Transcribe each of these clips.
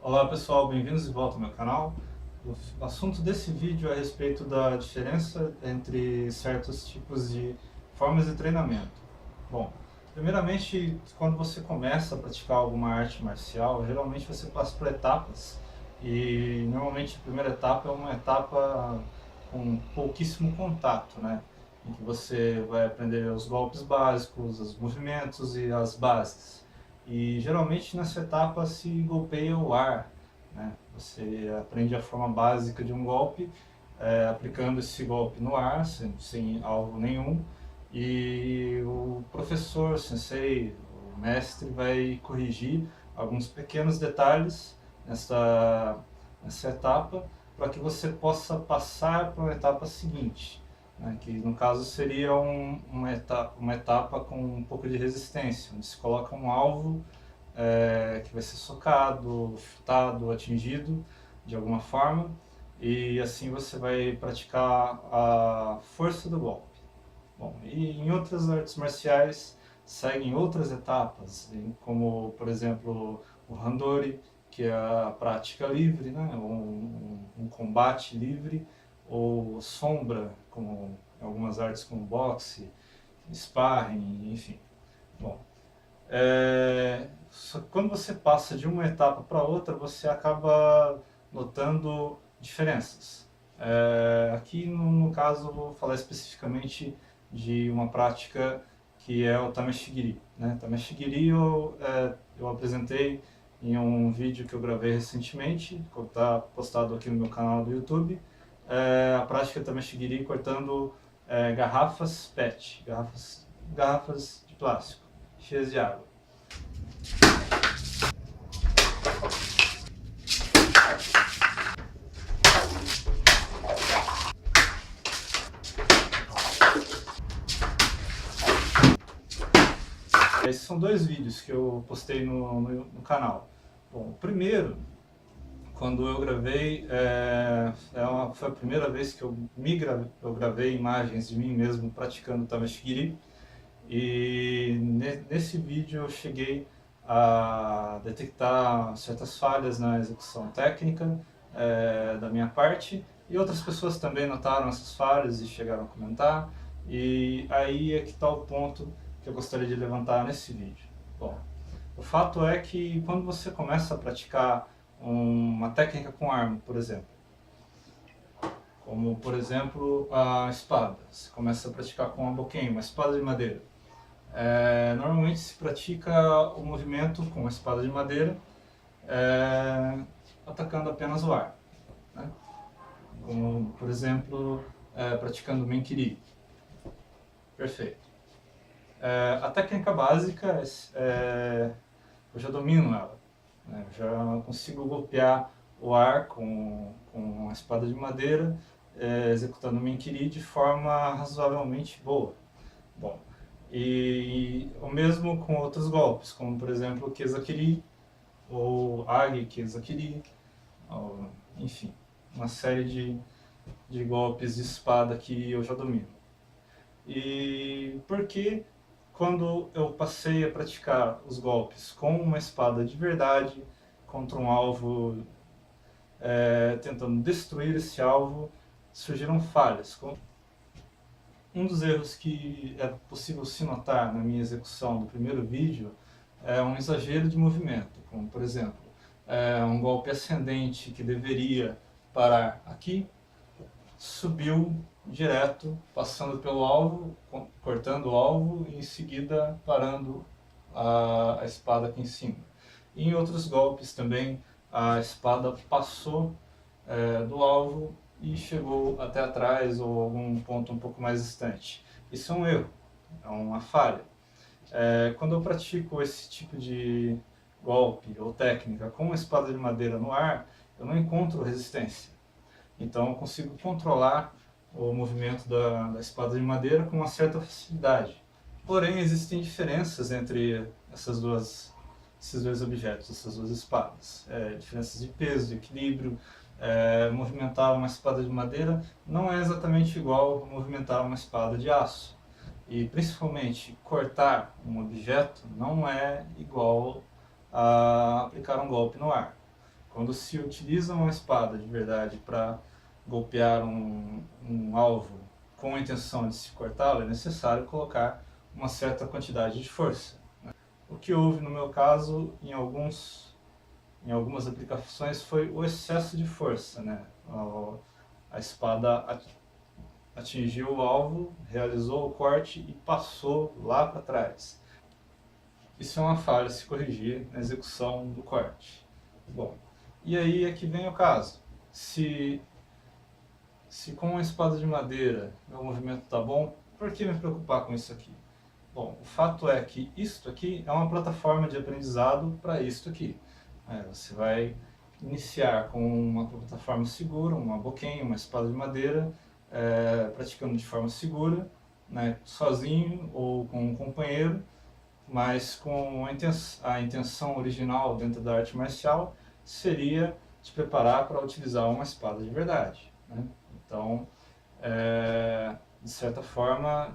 Olá pessoal, bem-vindos de volta ao meu canal. O assunto desse vídeo é a respeito da diferença entre certos tipos de formas de treinamento. Bom, primeiramente, quando você começa a praticar alguma arte marcial, geralmente você passa por etapas e normalmente a primeira etapa é uma etapa com pouquíssimo contato, né? Em que você vai aprender os golpes básicos, os movimentos e as bases. E geralmente nessa etapa se golpeia o ar, né? Você aprende a forma básica de um golpe, aplicando esse golpe no ar, sem alvo nenhum, e o professor, sensei, o mestre vai corrigir alguns pequenos detalhes nessa etapa para que você possa passar para a etapa seguinte, né, que no caso seria uma etapa com um pouco de resistência, onde se coloca um alvo que vai ser socado, chutado, atingido de alguma forma, e assim você vai praticar a força do golpe. Bom, e em outras artes marciais seguem outras etapas, como por exemplo o Handori, que é a prática livre, né? um combate livre, ou Sombra, como algumas artes como boxe, sparring, enfim. Bom, quando você passa de uma etapa para outra, você acaba notando diferenças. Aqui no caso eu vou falar especificamente de uma prática que é o Tameshigiri, né? Tameshigiri eu apresentei em um vídeo que eu gravei recentemente, que está postado aqui no meu canal do YouTube. A prática Tameshigiri cortando garrafas PET, garrafas de plástico cheias de água. Esses são dois vídeos que eu postei no canal. Bom, o primeiro, quando eu gravei, foi a primeira vez que eu gravei imagens de mim mesmo praticando Tameshigiri. E nesse vídeo eu cheguei a detectar certas falhas na execução técnica da minha parte, e outras pessoas também notaram essas falhas e chegaram a comentar, e aí é que está o ponto que eu gostaria de levantar nesse vídeo. Bom, o fato é que quando você começa a praticar uma técnica com arma, por exemplo, como por exemplo a espada, você começa a praticar com a boquinha, uma espada de madeira. Normalmente se pratica o movimento com a espada de madeira, atacando apenas o ar, né? Como por exemplo praticando Menkiri. Perfeito. A técnica básica eu já domino ela, né? Eu já consigo golpear o ar com a espada de madeira, executando o Menkiri de forma razoavelmente boa. Bom, e o mesmo com outros golpes, como por exemplo o Kezakiri, ou Age Kezakiri, ou, enfim, uma série de golpes de espada que eu já domino. E porque quando eu passei a praticar os golpes com uma espada de verdade, contra um alvo, tentando destruir esse alvo, surgiram falhas. Um dos erros que é possível se notar na minha execução do primeiro vídeo é um exagero de movimento, como por exemplo, um golpe ascendente que deveria parar aqui, subiu direto, passando pelo alvo, cortando o alvo e em seguida parando a espada aqui em cima. E em outros golpes também a espada passou do alvo e chegou até atrás ou algum ponto um pouco mais distante. Isso é um erro, é uma falha. Quando eu pratico esse tipo de golpe ou técnica com uma espada de madeira no ar, eu não encontro resistência. Então eu consigo controlar o movimento da espada de madeira com uma certa facilidade. Porém, existem diferenças entre esses dois objetos, essas duas espadas. Diferenças de peso, de equilíbrio. Movimentar uma espada de madeira não é exatamente igual a movimentar uma espada de aço. E principalmente cortar um objeto não é igual a aplicar um golpe no ar. Quando se utiliza uma espada de verdade para golpear um alvo com a intenção de se cortá-lo, é necessário colocar uma certa quantidade de força. O que houve no meu caso, em algumas aplicações, foi o excesso de força, né? A espada atingiu o alvo, realizou o corte e passou lá para trás. Isso é uma falha a se corrigir na execução do corte. Bom, e aí é que vem o caso. Se com uma espada de madeira meu movimento está bom, por que me preocupar com isso aqui? Bom, o fato é que isto aqui é uma plataforma de aprendizado para isto aqui. Você vai iniciar com uma plataforma segura, uma boquinha, uma espada de madeira, praticando de forma segura, né, sozinho ou com um companheiro, mas com a intenção original dentro da arte marcial seria te preparar para utilizar uma espada de verdade, né? Então, de certa forma,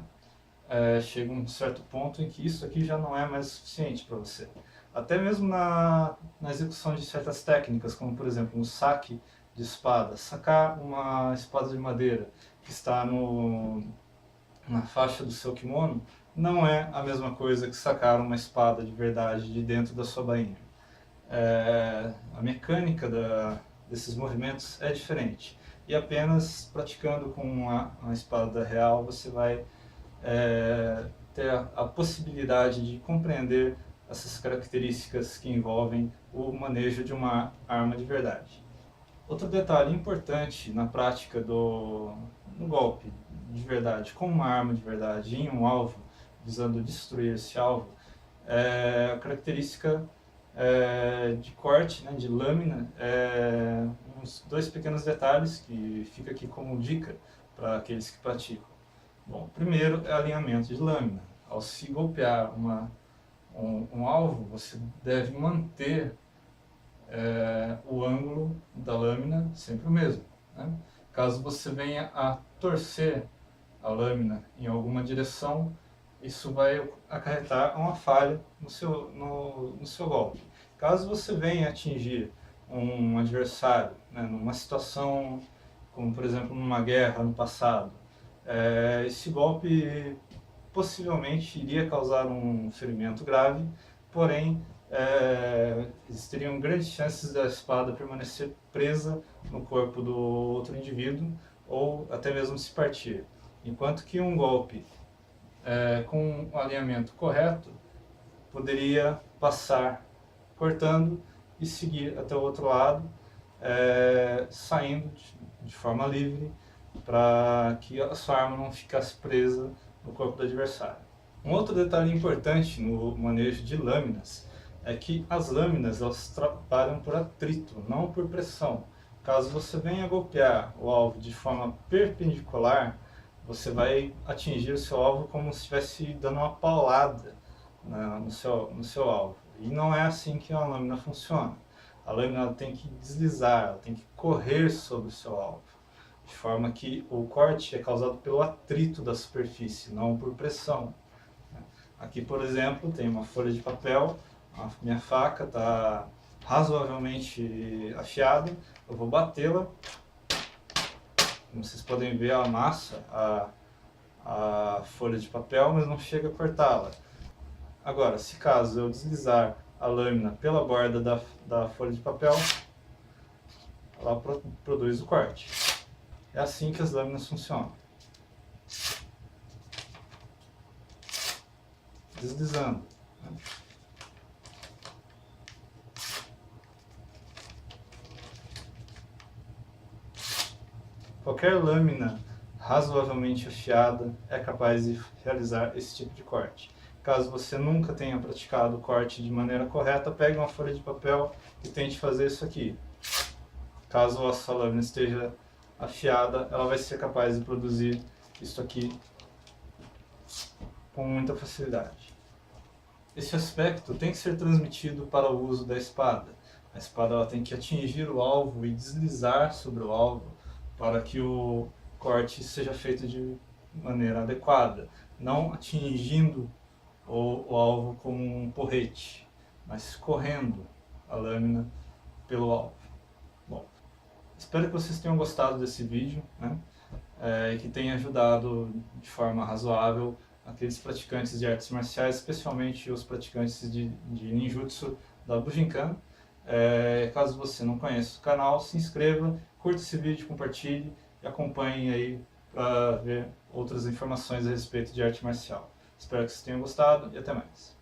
chega um certo ponto em que isso aqui já não é mais suficiente para você. Até mesmo na execução de certas técnicas, como por exemplo no saque de espada, sacar uma espada de madeira que está na faixa do seu kimono, não é a mesma coisa que sacar uma espada de verdade de dentro da sua bainha. A mecânica desses movimentos é diferente. E apenas praticando com uma espada real você vai ter a possibilidade de compreender essas características que envolvem o manejo de uma arma de verdade. Outro detalhe importante na prática do golpe de verdade com uma arma de verdade em um alvo, visando destruir esse alvo, é a característica de corte, né, de lâmina, uns dois pequenos detalhes que fica aqui como dica para aqueles que praticam. Bom, primeiro é alinhamento de lâmina. Ao se golpear um alvo, você deve manter o ângulo da lâmina sempre o mesmo, né? Caso você venha a torcer a lâmina em alguma direção, isso vai acarretar uma falha no seu golpe. Caso você venha atingir um adversário, né, numa situação como por exemplo numa guerra no passado, esse golpe possivelmente iria causar um ferimento grave, porém existiriam grandes chances da espada permanecer presa no corpo do outro indivíduo ou até mesmo se partir. Enquanto que um golpe com o alinhamento correto poderia passar cortando e seguir até o outro lado, saindo de forma livre para que a sua arma não ficasse presa no corpo do adversário. Um outro detalhe importante no manejo de lâminas é que as lâminas elas trabalham por atrito, não por pressão. Caso você venha golpear o alvo de forma perpendicular, você vai atingir o seu alvo como se estivesse dando uma paulada no seu alvo. E não é assim que a lâmina funciona. A lâmina ela tem que deslizar, ela tem que correr sobre o seu alvo, de forma que o corte é causado pelo atrito da superfície, não por pressão. Aqui, por exemplo, tem uma folha de papel, a minha faca está razoavelmente afiada, eu vou batê-la, como vocês podem ver, ela amassa a folha de papel, mas não chega a cortá-la. Agora, se caso eu deslizar a lâmina pela borda da folha de papel, ela produz o corte. É assim que as lâminas funcionam. Deslizando. Qualquer lâmina razoavelmente afiada é capaz de realizar esse tipo de corte. Caso você nunca tenha praticado o corte de maneira correta, pegue uma folha de papel e tente fazer isso aqui. Caso a sua lâmina esteja afiada, ela vai ser capaz de produzir isso aqui com muita facilidade. Esse aspecto tem que ser transmitido para o uso da espada. A espada ela tem que atingir o alvo e deslizar sobre o alvo para que o corte seja feito de maneira adequada, não atingindo o alvo como um porrete, mas correndo a lâmina pelo alvo. Espero que vocês tenham gostado desse vídeo, né? E que tenha ajudado de forma razoável aqueles praticantes de artes marciais, especialmente os praticantes de ninjutsu da Bujinkan. Caso você não conheça o canal, se inscreva, curta esse vídeo, compartilhe e acompanhe aí para ver outras informações a respeito de arte marcial. Espero que vocês tenham gostado e até mais.